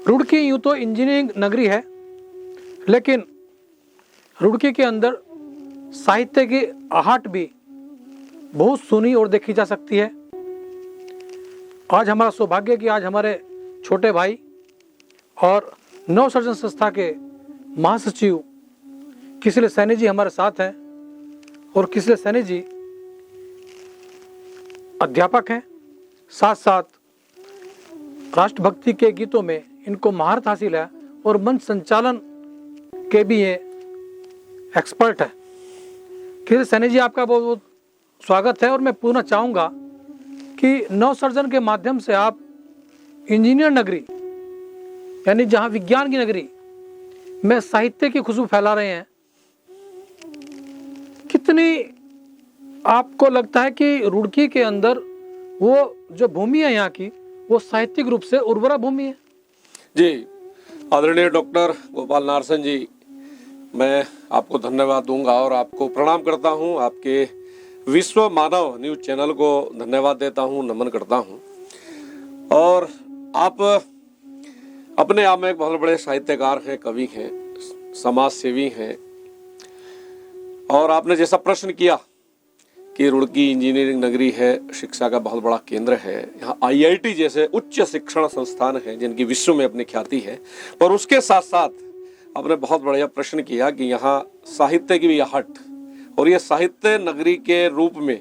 रुड़की यूँ तो इंजीनियरिंग नगरी है, लेकिन रुड़की के अंदर साहित्य की आहट भी बहुत सुनी और देखी जा सकती है। आज हमारा सौभाग्य है कि आज हमारे छोटे भाई और नवसृजन संस्था के महासचिव किसले सैनी जी हमारे साथ हैं, और किसले सैनी जी अध्यापक हैं, साथ साथ राष्ट्रभक्ति के गीतों में इनको महारत हासिल है और मंच संचालन के भी ये एक्सपर्ट है। किसले सैनी जी, आपका बहुत बहुत स्वागत है। और मैं पूछना चाहूँगा कि नवसृजन के माध्यम से आप इंजीनियर नगरी यानी जहाँ विज्ञान की नगरी में साहित्य की खुशबू फैला रहे हैं, कितनी आपको लगता है कि रुड़की के अंदर वो जो भूमि है यहाँ की, वो साहित्यिक रूप से उर्वरा भूमि है? जी, आदरणीय डॉक्टर गोपाल नारसन जी, मैं आपको धन्यवाद दूंगा और आपको प्रणाम करता हूं। आपके विश्व मानव न्यूज चैनल को धन्यवाद देता हूं, नमन करता हूं। और आप अपने आप में एक बहुत बड़े साहित्यकार हैं, कवि हैं, समाज सेवी हैं। और आपने जैसा प्रश्न किया कि रुड़की इंजीनियरिंग नगरी है, शिक्षा का बहुत बड़ा केंद्र है, यहाँ IIT जैसे उच्च शिक्षण संस्थान हैं जिनकी विश्व में अपनी ख्याति है, पर उसके साथ साथ आपने बहुत बढ़िया प्रश्न किया कि यहाँ साहित्य की भी आहट, और ये साहित्य नगरी के रूप में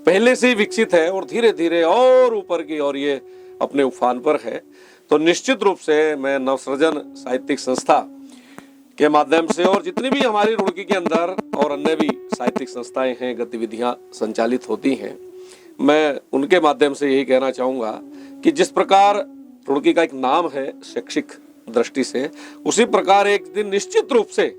पहले से ही विकसित है और धीरे धीरे और ऊपर की और ये अपने उफान पर है। तो निश्चित रूप से मैं नवसृजन साहित्यिक संस्था के माध्यम से और जितनी भी हमारी रुड़की के अंदर और अन्य भी साहित्यिक संस्थाएं हैं, गतिविधियां संचालित होती हैं, मैं उनके माध्यम से यही कहना चाहूँगा कि जिस प्रकार रुड़की का एक नाम है शैक्षिक दृष्टि से, उसी प्रकार एक दिन निश्चित रूप से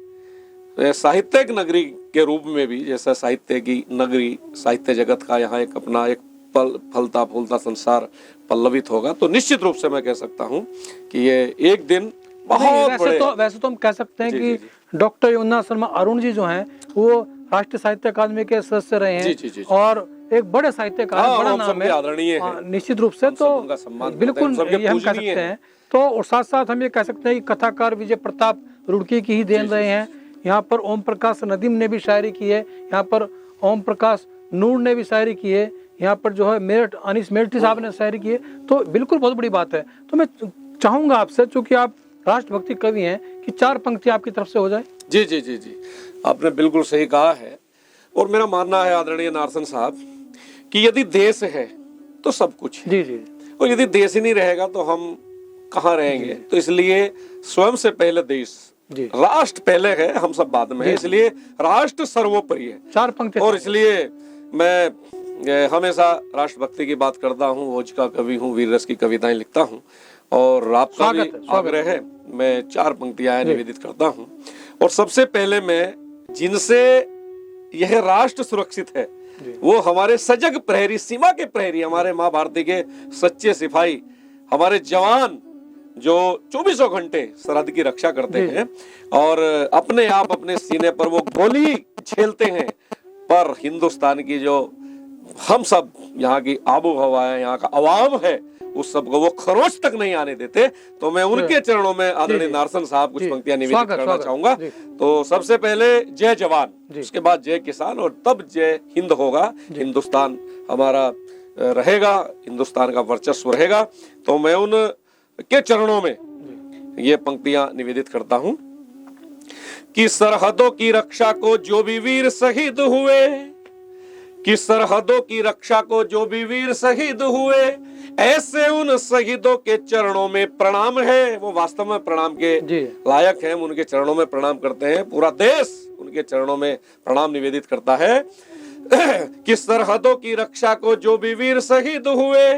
साहित्यिक नगरी के रूप में भी, जैसा साहित्य की नगरी, साहित्य जगत का यहाँ एक अपना एक फलता फूलता संसार पल्लवित होगा, तो निश्चित रूप से मैं कह सकता हूँ कि ये एक दिन बहुत वैसे तो हम कह सकते हैं कि डॉक्टर यमुना शर्मा अरुण जी जो हैं वो राष्ट्रीय साहित्य अकादमी के सदस्य रहे हैं और एक बड़े साहित्यकार, बड़ा नाम है निश्चित रूप से, तो बिल्कुल ये हम कह सकते हैं। तो और साथ साथ हम ये कह सकते हैं कि कथाकार विजय प्रताप रुड़की की ही देन रहे हैं। यहाँ पर ओम प्रकाश नदीम ने भी शायरी की है, यहाँ पर ओम प्रकाश नूर ने भी शायरी की है, यहाँ पर जो है मेरठ अनीस मेरठी साहब ने शायरी की है। तो बिल्कुल बहुत बड़ी बात है। तो मैं चाहूँगा आपसे, चूँकि आप राष्ट्रभक्ति कवि हैं, कि 4 पंक्ति आपकी तरफ से हो जाए। जी जी जी जी, आपने बिल्कुल सही कहा है। और मेरा मानना है आदरणीय नारसन साहब कि यदि देश है तो सब कुछ है। जी जी। और यदि देश ही नहीं रहेगा तो हम कहाँ रहेंगे? तो इसलिए स्वयं से पहले देश, राष्ट्र पहले है, हम सब बाद में है, इसलिए राष्ट्र सर्वोपरि है। 4 पंक्ति। और इसलिए मैं हमेशा राष्ट्रभक्ति की बात करता हूँ, ओज का कवि हूँ, वीर रस की कविताएं लिखता हूँ, और आपका भी आग्रह है, मैं 4 पंक्तियां निवेदित करता हूँ। और सबसे पहले मैं, जिनसे यह राष्ट्र सुरक्षित है वो हमारे सजग प्रहरी, सीमा के प्रहरी, हमारे माँ भारती के सच्चे सिपाही, हमारे जवान जो 24 घंटे सरहद की रक्षा करते हैं और अपने आप अपने सीने पर वो गोली झेलते हैं, पर हिंदुस्तान की जो हम सब यहाँ की आबो हवा है, यहाँ का अवाम है, उस सबको वो खरोच तक नहीं आने देते। तो मैं उनके चरणों में आदरणीय नारसन साहब कुछ पंक्तियां निवेदित करना चाहूंगा। तो सबसे पहले जय जवान, उसके बाद जय किसान, और तब जय हिंद होगा। हिंदुस्तान हमारा रहेगा, हिंदुस्तान का वर्चस्व रहेगा। तो मैं उन के चरणों में ये पंक्तियां निवेदित करता हूं कि सरहदों की रक्षा को जो भी वीर शहीद हुए, कि सरहदों की रक्षा को जो भी वीर शहीद हुए, ऐसे उन शहीदों के चरणों में प्रणाम है। वो वास्तव में प्रणाम के लायक हैं, हम उनके चरणों में प्रणाम करते हैं। पूरा देश उनके चरणों में प्रणाम निवेदित करता है कि सरहदों की रक्षा को जो भी वीर शहीद हुए,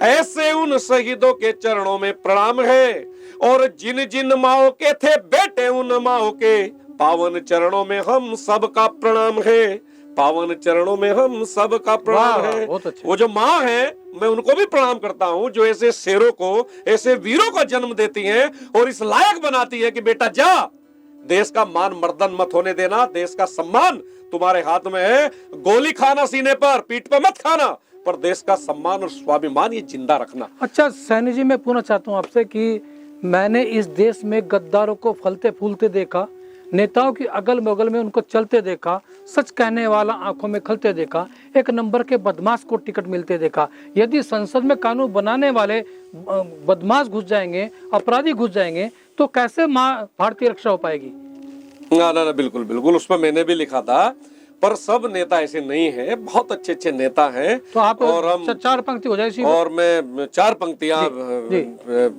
ऐसे उन शहीदों के चरणों में प्रणाम है। और जिन जिन माओ के थे बेटे, उन माओ के पावन चरणों में हम सबका प्रणाम है। पावन चरणों में हम सब का प्रणाम है। वो जो माँ है, मैं उनको भी प्रणाम करता हूँ, जो ऐसे शेरों को, ऐसे वीरों को जन्म देती हैं और इस लायक बनाती है कि बेटा जा, देश का मान मर्दन मत होने देना, देश का सम्मान तुम्हारे हाथ में है। गोली खाना सीने पर, पीठ पर मत खाना, पर देश का सम्मान और स्वाभिमान ये जिंदा रखना। अच्छा सैनी जी, मैं पूछना चाहता हूँ आपसे कि मैंने इस देश में गद्दारों को फलते फूलते देखा, नेताओं की अगल बगल में उनको चलते देखा, सच कहने वाला आंखों में खलते देखा, एक नंबर के बदमाश को टिकट मिलते देखा। यदि संसद में कानून बनाने वाले बदमाश घुस जाएंगे, अपराधी घुस जाएंगे, तो कैसे भारतीय रक्षा हो पाएगी? ना, बिल्कुल बिल्कुल, उसमें मैंने भी लिखा था, पर सब नेता ऐसे नहीं है, बहुत अच्छे अच्छे नेता हैं। तो आप और हम 4 पंक्ति हो जाए, और मैं 4 पंक्तियां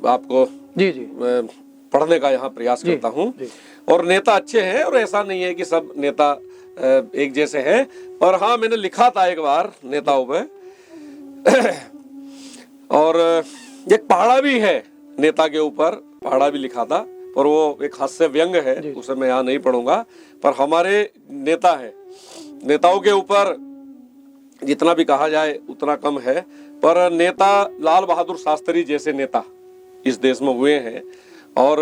आपको जी पढ़ने का यहाँ प्रयास करता हूँ। और नेता अच्छे हैं, और ऐसा नहीं है कि सब नेता एक जैसे हैं। और हाँ, मैंने लिखा था एक बार नेताओं पे और एक पहाड़ा भी है नेता के ऊपर, पहाड़ा भी लिखा था, पर वो एक हास्य व्यंग है, उसे मैं यहाँ नहीं पढ़ूंगा। पर हमारे नेता है, नेताओं के ऊपर जितना भी कहा जाए उतना कम है। पर नेता लाल बहादुर शास्त्री जैसे नेता इस देश में हुए हैं, और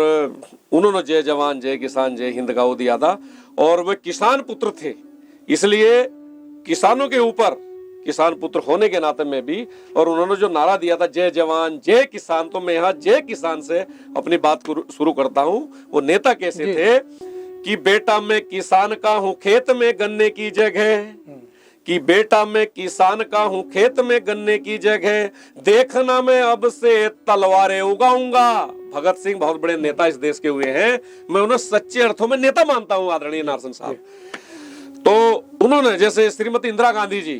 उन्होंने जय जवान जय किसान जय हिंद का वो दिया था। और वे किसान पुत्र थे, इसलिए किसानों के ऊपर, किसान पुत्र होने के नाते में भी, और उन्होंने जो नारा दिया था जय जवान जय किसान, तो मैं यहाँ जय किसान से अपनी बात को शुरू करता हूँ। वो नेता कैसे थे कि बेटा मैं किसान का हूँ खेत में गन्ने की जगह, कि बेटा मैं किसान का हूँ खेत में गन्ने की जगह, देखना मैं अब से तलवारें उगाऊंगा। भगत सिंह बहुत बड़े नेता इस देश के हुए हैं, मैं उन्हें सच्चे अर्थों में नेता मानता हूँ, आदरणीय नारसन साहब। तो उन्होंने, जैसे श्रीमती इंदिरा गांधी जी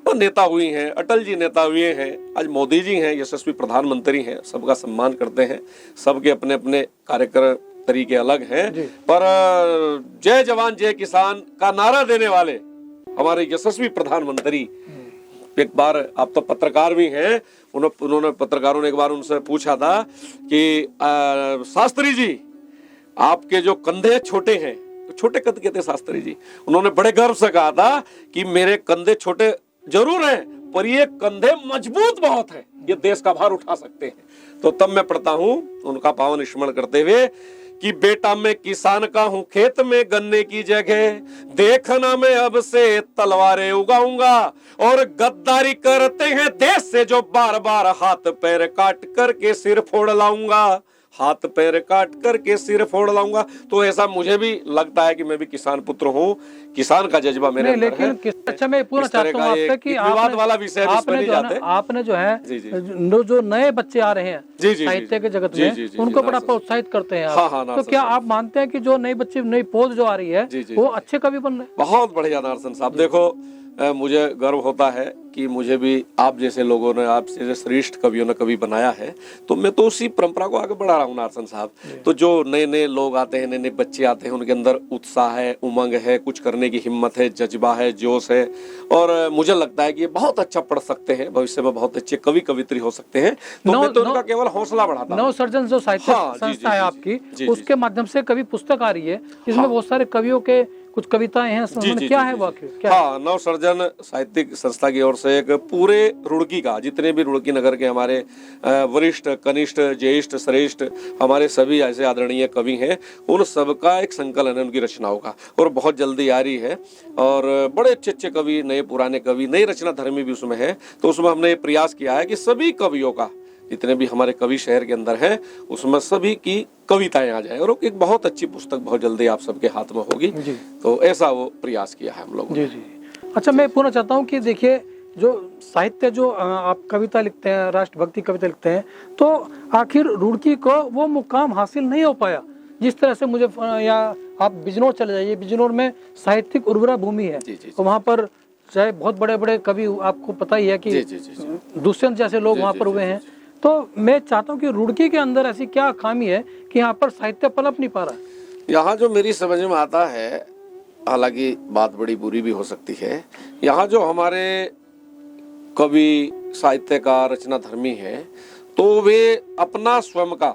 तो नेता हुई हैं, अटल जी नेता हुए हैं, आज मोदी जी हैं, यशस्वी प्रधानमंत्री हैं, सबका सम्मान करते हैं, सबके अपने अपने कार्यक्रम तरीके अलग हैं। पर जय जवान जय किसान का नारा देने वाले हमारे यशस्वी प्रधानमंत्री, एक बार आप तो पत्रकार भी हैं, उन्होंने पत्रकारों ने एक बार उनसे पूछा था कि शास्त्री जी आपके जो कंधे छोटे हैं, छोटे कद के थे शास्त्री जी, उन्होंने बड़े गर्व से कहा था कि मेरे कंधे छोटे जरूर हैं, पर ये कंधे मजबूत बहुत हैं, ये देश का भार उठा सकते हैं। तो तब मैं पढ़ता हूं उनका पावन स्मरण करते हुए कि बेटा मैं किसान का हूँ खेत में गन्ने की जगह, देखना मैं अब से तलवारें उगाऊंगा, और गद्दारी करते हैं देश से जो बार बार हाथ पैर काट करके सिर फोड़ लाऊंगा, हाथ पैर काट करके सिर फोड़ लाऊंगा। तो ऐसा मुझे भी लगता है कि मैं भी किसान पुत्र हूँ, किसान का जज्बा मेरे अंदर है। अच्छा, मैं पूछना चाहता हूँ आपसे कि विवाद वाला विषय आपने जो है जो नए बच्चे आ रहे हैं साहित्य के जगत में, उनको बड़ा प्रोत्साहित करते हैं आप। तो क्या आप मानते हैं कि जो नए बच्चे, नई पोज जो आ रही है, वो अच्छे कवि बन रहे हैं? बहुत बढ़िया नारसन साहब, देखो मुझे गर्व होता है कि मुझे भी आप जैसे लोगों ने, आप जैसे श्रेष्ठ कवियों ने कवि बनाया है, तो मैं तो उसी परंपरा को आगे बढ़ा रहा हूँ नारसन साहब। तो जो नए नए लोग आते हैं, नए नए बच्चे आते हैं, उनके अंदर उत्साह है, उमंग है, कुछ करने की हिम्मत है, जज्बा है, जोश है, और मुझे लगता है कि ये बहुत अच्छा पढ़ सकते हैं, भविष्य में बहुत अच्छे कवि कवित्री हो सकते हैं। तो मैं तो उनका केवल हौसला बढ़ाता हूं। नवसृजन जो साहित्य संस्था है आपकी, उसके माध्यम से कवि पुस्तक आ रही है, जिसमें बहुत सारे कवियों के कुछ कविताएं हैं, क्या है वाक्य? हाँ, नवसृजन साहित्यिक संस्था की ओर से एक पूरे रुड़की का, जितने भी रुड़की नगर के हमारे वरिष्ठ, कनिष्ठ, ज्येष्ठ, श्रेष्ठ, हमारे सभी ऐसे आदरणीय कवि हैं, उन सबका एक संकलन है उनकी रचनाओं का, और बहुत जल्दी आ रही है। और बड़े अच्छे अच्छे कवि, नए पुराने कवि, नई रचना धर्मी भी उसमें है। तो उसमें हमने ये प्रयास किया है कि सभी कवियों का, जितने भी हमारे कवि शहर के अंदर हैं, उसमें सभी की कविताएं आ जाए, और एक बहुत अच्छी पुस्तक बहुत जल्दी आप सबके हाथ में होगी। तो ऐसा वो प्रयास किया है हम लोगों ने। अच्छा, मैं पूछना चाहता हूँ कि देखिए, जो साहित्य, जो आप कविता लिखते हैं, राष्ट्रभक्ति कविता लिखते हैं, तो आखिर रुड़की को वो मुकाम हासिल नहीं हो पाया जिस तरह से मुझे, या आप बिजनौर चले जाइए, बिजनौर में साहित्यिक उर्वरा भूमि है, तो वहाँ पर चाहे बहुत बड़े बड़े कवि, आपको पता ही है कि दुष्यंत जैसे लोग वहाँ पर हुए हैं। तो मैं चाहता हूँ कि रुड़की के अंदर ऐसी क्या खामी है कि यहाँ पर साहित्य पनप नहीं पा रहा है? यहाँ जो मेरी समझ में आता है, हालांकि बात बड़ी बुरी भी हो सकती है, यहाँ जो हमारे कवि, साहित्यकार, रचना धर्मी है, तो वे अपना स्वयं का,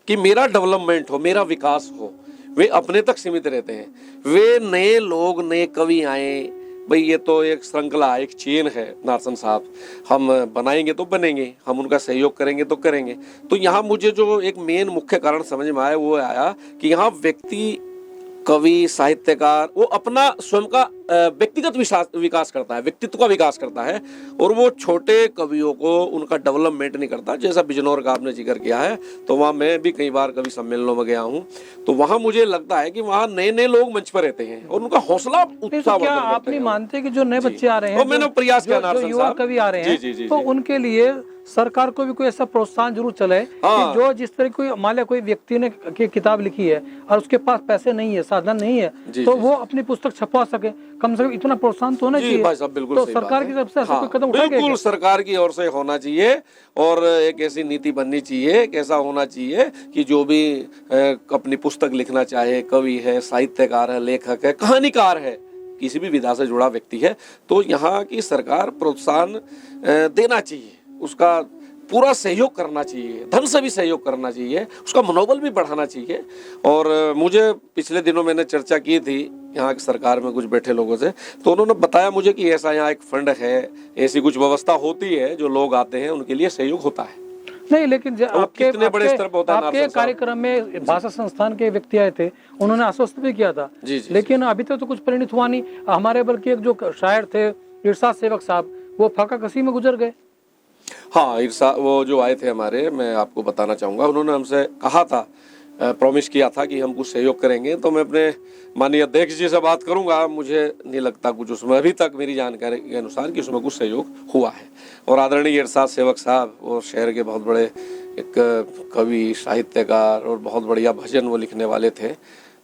कि मेरा डेवलपमेंट हो, मेरा विकास हो, वे अपने तक सीमित रहते हैं। वे नए लोग, नए कवि आए, भाई ये तो एक श्रृंखला, एक चेन है नारसन साहब, हम बनाएंगे तो बनेंगे, हम उनका सहयोग करेंगे तो करेंगे। तो यहाँ मुझे जो एक मेन मुख्य कारण समझ में आया, वो आया कि यहाँ व्यक्ति कवि, साहित्यकार, वो अपना स्वयं का व्यक्तिगत विकास करता है, व्यक्तित्व का विकास करता है, और वो छोटे कवियों को उनका डेवलपमेंट नहीं करता। जैसा बिजनौर का आपने जिक्र किया है, तो वहाँ मैं भी कई बार कवि सम्मेलनों में गया हूँ, तो वहाँ मुझे लगता है कि वहाँ नए नए लोग मंच पर रहते हैं और उनका हौसला उत्साह। क्या आप नहीं मानते कि जो नए बच्चे आ रहे हैं, मैंने प्रयास किया, जो युवा कवि आ रहे हैं, तो उनके लिए सरकार को भी कोई ऐसा प्रोत्साहन जरूर चले कि जो जिस तरह कोई मान लिया कोई व्यक्ति ने किताब लिखी है और उसके पास पैसे नहीं है, साधन नहीं है, तो वो अपनी पुस्तक छपवा सके, कम से कम इतना प्रोत्साहन तो होना चाहिए। भाई साहब बिल्कुल तो सरकार की तरफ से ऐसा कोई कदम उठाया गया? बिल्कुल सरकार की ओर से होना चाहिए, और एक ऐसी नीति बननी चाहिए, कैसा होना चाहिए कि जो भी अपनी पुस्तक लिखना चाहे, कवि है, साहित्यकार है, लेखक है, कहानीकार है, किसी भी विधा से जुड़ा व्यक्ति है, तो यहाँ की सरकार प्रोत्साहन देना चाहिए, उसका पूरा सहयोग करना चाहिए, धन से भी सहयोग करना चाहिए, उसका मनोबल भी बढ़ाना चाहिए। और मुझे पिछले दिनों मैंने चर्चा की थी यहाँ की सरकार में कुछ बैठे लोगों से, तो उन्होंने बताया मुझे कि ऐसा यहाँ एक फंड है, ऐसी कुछ व्यवस्था होती है, जो लोग आते हैं उनके लिए सहयोग होता है। नहीं, लेकिन आपके बड़े स्तर पर होता है। आपके कार्यक्रम में भाषा संस्थान के व्यक्ति आए थे, उन्होंने आश्वस्त भी किया था, लेकिन अभी तक तो कुछ परिणित हुआ नहीं। हमारे बल्कि एक जो शायर थे इरशाद सेवक साहब, वो फाका कसी में गुजर गए। हाँ, इरशाद वो जो आए थे हमारे, मैं आपको बताना चाहूँगा, उन्होंने हमसे कहा था, प्रॉमिस किया था कि हम कुछ सहयोग करेंगे, तो मैं अपने माननीय अध्यक्ष जी से बात करूंगा। मुझे नहीं लगता कुछ उसमें अभी तक मेरी जानकारी के अनुसार कि उसमें कुछ सहयोग हुआ है। और आदरणीय इरशाद सेवक साहब वो शहर के बहुत बड़े एक कवि, साहित्यकार और बहुत बढ़िया भजन वो लिखने वाले थे,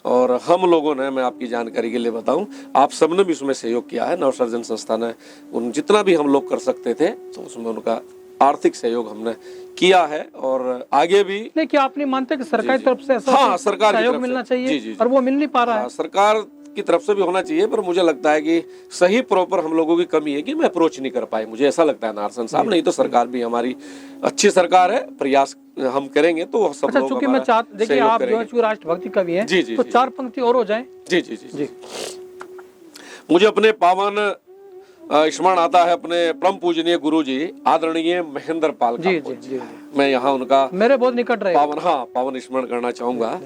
और हम लोगों ने, मैं आपकी जानकारी के लिए बताऊं, आप सबने भी उसमें सहयोग किया है। नवसर्जन संस्था ने उन जितना भी हम लोग कर सकते थे, तो उसमें उनका आर्थिक सहयोग हमने किया है, और आगे भी। नहीं, क्या आप नहीं मानते कि सरकार की तरफ से ऐसा सरकार सहयोग मिलना चाहिए? और वो मिल नहीं पा रहा है। सरकार की तरफ से भी होना चाहिए, पर मुझे लगता है कि सही प्रॉपर हम लोगों की कमी है कि मैं अप्रोच नहीं कर पाए, मुझे ऐसा लगता है नारसन साहब। नहीं तो सरकार भी हमारी अच्छी सरकार है, प्रयास हम करेंगे तो सब लोग। चूंकि मैं देखिए आप जो है राष्ट्रभक्ति कवि हैं, तो 4 पंक्ति और हो जाए। जी जी जी जी। मुझे अपने पावन स्मरण आता है अपने परम पूजनीय गुरु जी आदरणीय महेंद्र पाल जी, मैं यहाँ उनका मेरे बहुत निकट रहे पावन स्मरण करना चाहूंगा।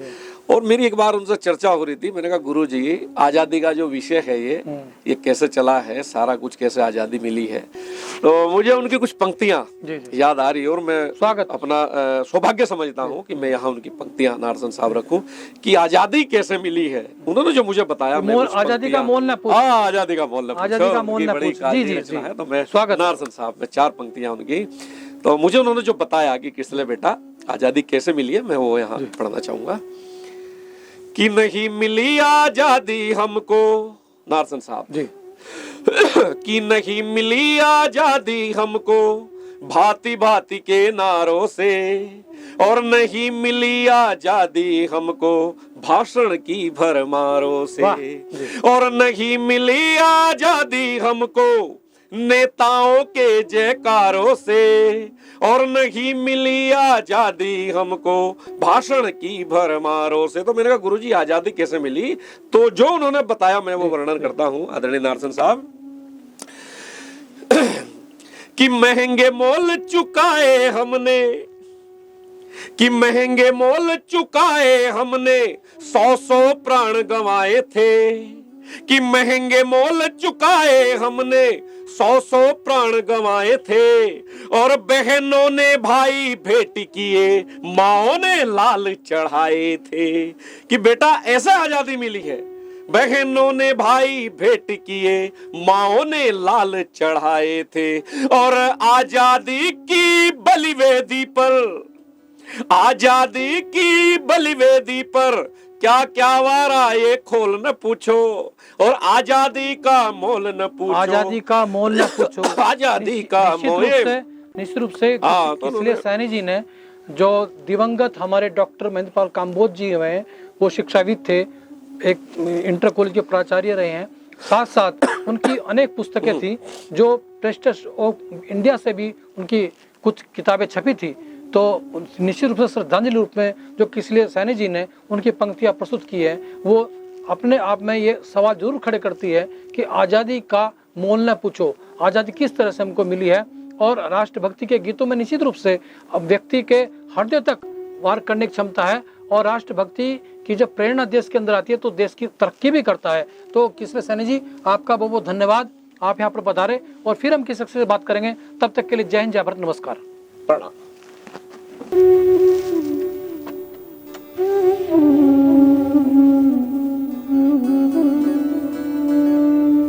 और मेरी एक बार उनसे चर्चा हो रही थी, मैंने कहा गुरु जी, आजादी का जो विषय है ये कैसे चला है, सारा कुछ कैसे आजादी मिली है, तो मुझे उनकी कुछ पंक्तियां याद आ रही है, और मैं अपना सौभाग्य समझता हूँ कि मैं यहाँ उनकी पंक्तियां नारसन साहब रखूं कि आजादी कैसे मिली है। उन्होंने जो मुझे बताया, आजादी का मोल न पूछो, आजादी का मोल न पूछो, जी, तो मैं नारसन साहब में 4 पंक्तियां उनकी, तो मुझे उन्होंने जो बताया कि किसले बेटा आजादी कैसे मिली है, मैं वो यहाँ पढ़ना चाहूंगा। कि नहीं मिली आजादी हमको, नारसन साहब जी, कि नहीं मिली आजादी हमको भांति भांति के नारों से, और नहीं मिली आजादी हमको भाषण की भरमारों से, और नहीं मिली आजादी हमको नेताओं के जयकारों से, और नहीं मिली आजादी हमको भाषण की भरमारों से। तो मैंने कहा गुरुजी आजादी कैसे मिली, तो जो उन्होंने बताया मैं वो वर्णन करता हूं आदरणीय नारसन साहब। कि महंगे मोल चुकाए हमने, कि महंगे मोल चुकाए हमने 100 प्राण गंवाए थे, कि महंगे मोल चुकाए हमने 100 प्राण गंवाए थे, और बहनों ने भाई भेंट किए, माओ ने लाल चढ़ाए थे। कि बेटा ऐसे आजादी मिली है, बहनों ने भाई भेंट किए, माओ ने लाल चढ़ाए थे, और आजादी की बलिवेदी पर, आजादी की बलिवेदी पर क्या क्या वारा ये खोल न पूछो, और आजादी का मोल न पूछो, आजादी का मोल न पूछो, आजादी का मोल। निश्चित रूप से इसलिए सैनी जी ने, जो दिवंगत हमारे डॉक्टर महेंद्र पाल काम्बोज जी हुए, वो शिक्षाविद थे, एक इंटर कॉलेज के प्राचार्य रहे हैं, साथ साथ उनकी अनेक पुस्तकें थी, जो प्रेस्टीज ऑफ इंडिया से भी उनकी कुछ किताबें छपी थी। तो निश्चित रूप से श्रद्धांजलि रूप में जो किसलिए सैनी जी ने उनकी पंक्तियां प्रस्तुत की है, वो अपने आप में ये सवाल जरूर खड़े करती है कि आज़ादी का मोल न पूछो, आज़ादी किस तरह से हमको मिली है। और राष्ट्रभक्ति के गीतों में निश्चित रूप से अब व्यक्ति के हृदय तक वार करने की क्षमता है, और राष्ट्रभक्ति की जब प्रेरणा देश के अंदर आती है तो देश की तरक्की भी करता है। तो किसवे सैनी जी, आपका बहुत बहुत धन्यवाद, आप यहाँ पर पधारे। और फिर हम किसी से बात करेंगे, तब तक के लिए जय हिंद, जय भारत, नमस्कार, प्रणाम।